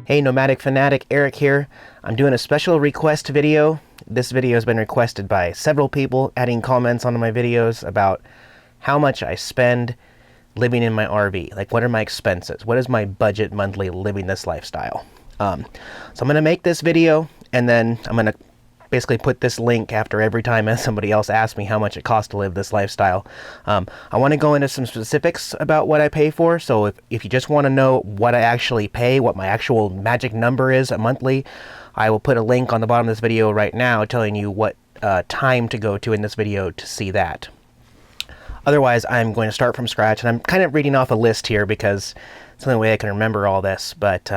Hey Nomadic Fanatic, Eric here. I'm doing a special request video. This video has been requested by several people adding comments onto my videos about how much I spend living in my RV. Like, what are my expenses? What is my budget monthly living this lifestyle? So I'm going to make this video, and then I'm going to basically put this link after every time somebody else asks me how much it costs to live this lifestyle. I want to go into some specifics about what I pay for. So if you just want to know what I actually pay, what my actual magic number is monthly, I will put a link on the bottom of this video right now telling you what time to go to in this video to see that. Otherwise, I'm going to start from scratch, and I'm kind of reading off a list here because it's the only way I can remember all this. But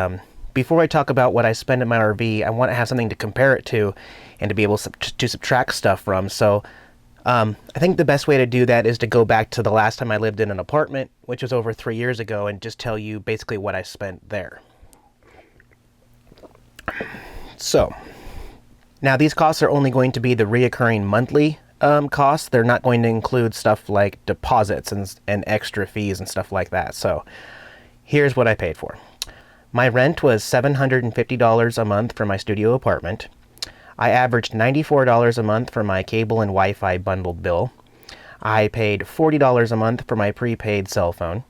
before I talk about what I spend in my RV, I want to have something to compare it to and to be able to subtract stuff from. So I think the best way to do that is to go back to the last time I lived in an apartment, which was over 3 years ago, and just tell you basically what I spent there. So now these costs are only going to be the reoccurring monthly costs. They're not going to include stuff like deposits and extra fees and stuff like that. So here's what I paid for. My rent was $750 a month for my studio apartment. I averaged $94 a month for my cable and Wi-Fi bundled bill. I paid $40 a month for my prepaid cell phone.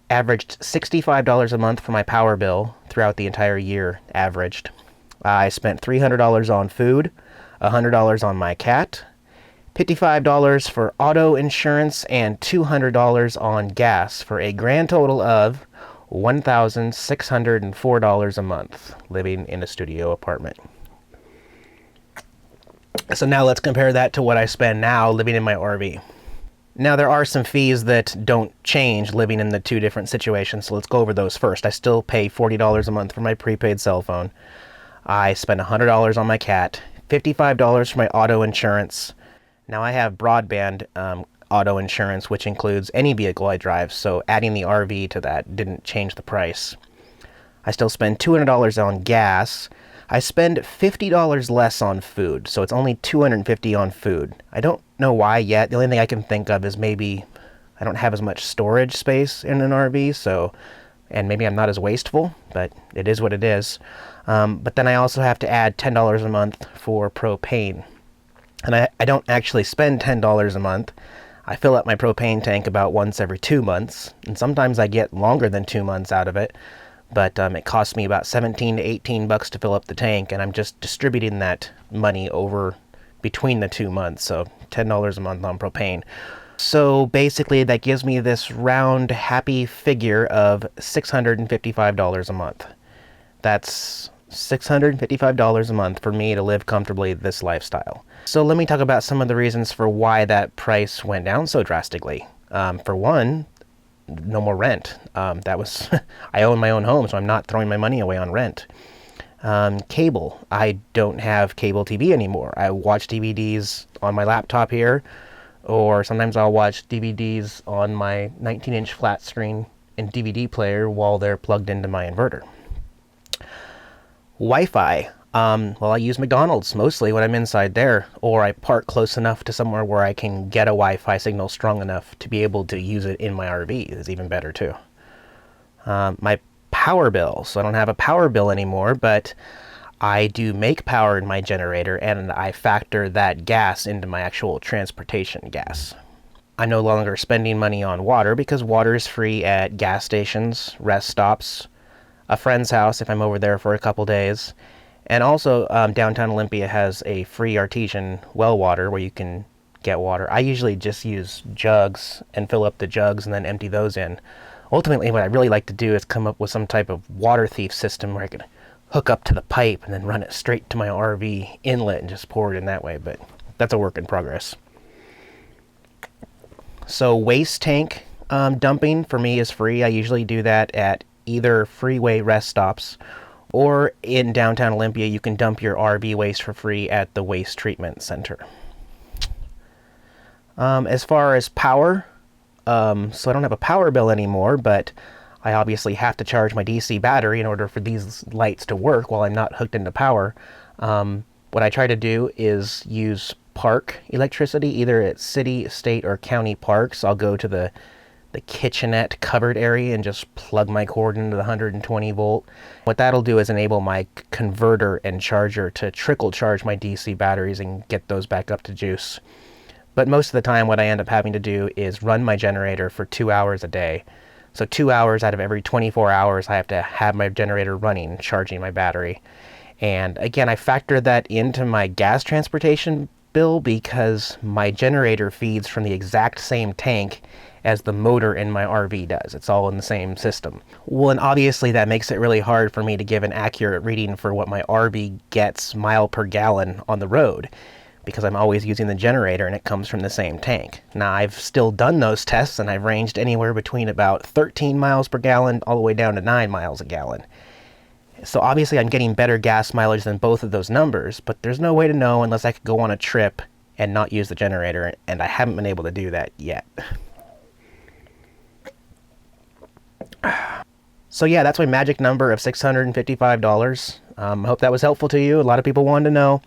Averaged $65 a month for my power bill throughout the entire year averaged. I spent $300 on food, $100 on my cat, $55 for auto insurance, and $200 on gas for a grand total of $1,604 a month living in a studio apartment. So now let's compare that to what I spend now living in my RV. Now there are some fees that don't change living in the two different situations, so let's go over those first. I still pay $40 a month for my prepaid cell phone. I spend $100 on my cat, $55 for my auto insurance. Now I have broadband auto insurance, which includes any vehicle I drive, so adding the RV to that didn't change the price. I still spend $200 on gas. I spend $50 less on food, so it's only $250 on food. I don't know why yet. The only thing I can think of is maybe I don't have as much storage space in an RV, and maybe I'm not as wasteful, but it is what it is. But then I also have to add $10 a month for propane. And I don't actually spend $10 a month. I fill up my propane tank about once every 2 months, and sometimes I get longer than 2 months out of it. But it costs me about $17 to $18 to fill up the tank, and I'm just distributing that money over between the 2 months, so $10 a month on propane. So basically that gives me this round happy figure of $655 a month. That's $655 a month for me to live comfortably this lifestyle. So let me talk about some of the reasons for why that price went down so drastically. For one, no more rent. I own my own home, so I'm not throwing my money away on rent. Cable. I don't have cable TV anymore. I watch DVDs on my laptop here, or sometimes I'll watch DVDs on my 19-inch flat screen and DVD player while they're plugged into my inverter. Wi-Fi. Well, I use McDonald's mostly when I'm inside there, or I park close enough to somewhere where I can get a Wi-Fi signal strong enough to be able to use it in my RV is even better too. My power bill. So I don't have a power bill anymore, but I do make power in my generator, and I factor that gas into my actual transportation gas. I'm no longer spending money on water because water is free at gas stations, rest stops, a friend's house if I'm over there for a couple days. And also, downtown Olympia has a free artesian well water where you can get water. I usually just use jugs and fill up the jugs and then empty those in. Ultimately, what I really like to do is come up with some type of water thief system where I could hook up to the pipe and then run it straight to my RV inlet and just pour it in that way. But that's a work in progress. So waste tank dumping for me is free. I usually do that at either freeway rest stops, or in downtown Olympia, you can dump your RV waste for free at the waste treatment center. As far as power, so I don't have a power bill anymore, but I obviously have to charge my DC battery in order for these lights to work while I'm not hooked into power. But What I try to do is use park electricity, either at city, state, or county parks. I'll go to the kitchenette covered area and just plug my cord into the 120 volt. What that'll do is enable my converter and charger to trickle charge my DC batteries and get those back up to juice. But most of the time what I end up having to do is run my generator for 2 hours a day. So 2 hours out of every 24 hours I have to have my generator running, charging my battery. And again, I factor that into my gas transportation bill because my generator feeds from the exact same tank as the motor in my RV does. It's all in the same system. Well, and obviously that makes it really hard for me to give an accurate reading for what my RV gets mile per gallon on the road, because I'm always using the generator and it comes from the same tank. Now, I've still done those tests and I've ranged anywhere between about 13 miles per gallon all the way down to 9 miles a gallon. So obviously I'm getting better gas mileage than both of those numbers, but there's no way to know unless I could go on a trip and not use the generator, and I haven't been able to do that yet. So yeah, that's my magic number of $655. I hope that was helpful to you. A lot of people wanted to know.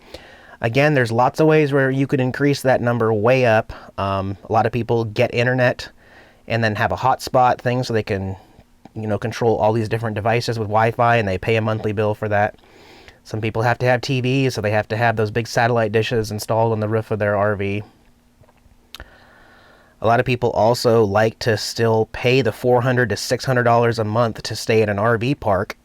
Again, there's lots of ways where you could increase that number way up. A lot of people get internet and then have a hotspot thing so they can, control all these different devices with Wi-Fi, and they pay a monthly bill for that. Some people have to have TVs, so they have to have those big satellite dishes installed on the roof of their RV. A lot of people also like to still pay the $400 to $600 a month to stay at an RV park.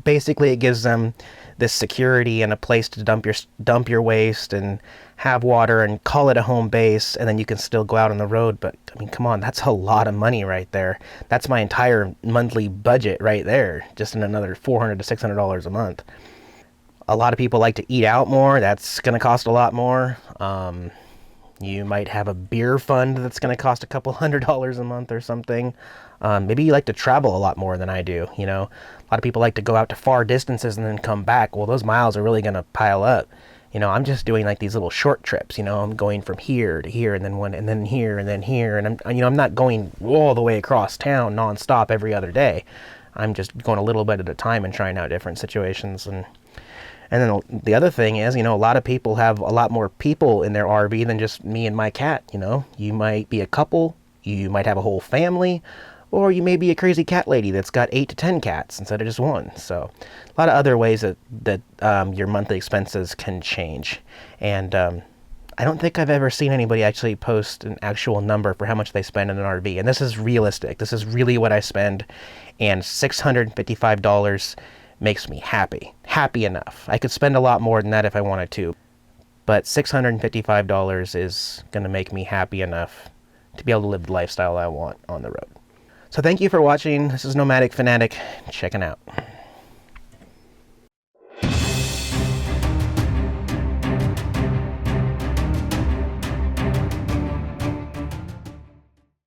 Basically, it gives them this security and a place to dump your waste and have water and call it a home base, and then you can still go out on the road. But I mean, come on, that's a lot of money right there. That's my entire monthly budget right there, just in another $400 to $600 a month. A lot of people like to eat out more. That's going to cost a lot more. You might have a beer fund that's going to cost a couple $100s a month or something. Maybe you like to travel a lot more than I do. A lot of people like to go out to far distances and then come back. Well, those miles are really going to pile up. I'm just doing like these little short trips. I'm going from here to here, and then here, and then here, and I'm not going all the way across town nonstop every other day. I'm just going a little bit at a time and trying out different situations. And then the other thing is, a lot of people have a lot more people in their RV than just me and my cat. You might be a couple, you might have a whole family, or you may be a crazy cat lady that's got 8 to 10 cats instead of just one. So a lot of other ways that your monthly expenses can change. And I don't think I've ever seen anybody actually post an actual number for how much they spend in an RV. And this is realistic. This is really what I spend. And $655 makes me happy enough. I could spend a lot more than that if I wanted to, but $655 is going to make me happy enough to be able to live the lifestyle I want on the road. So thank you for watching. This is Nomadic Fanatic checking out.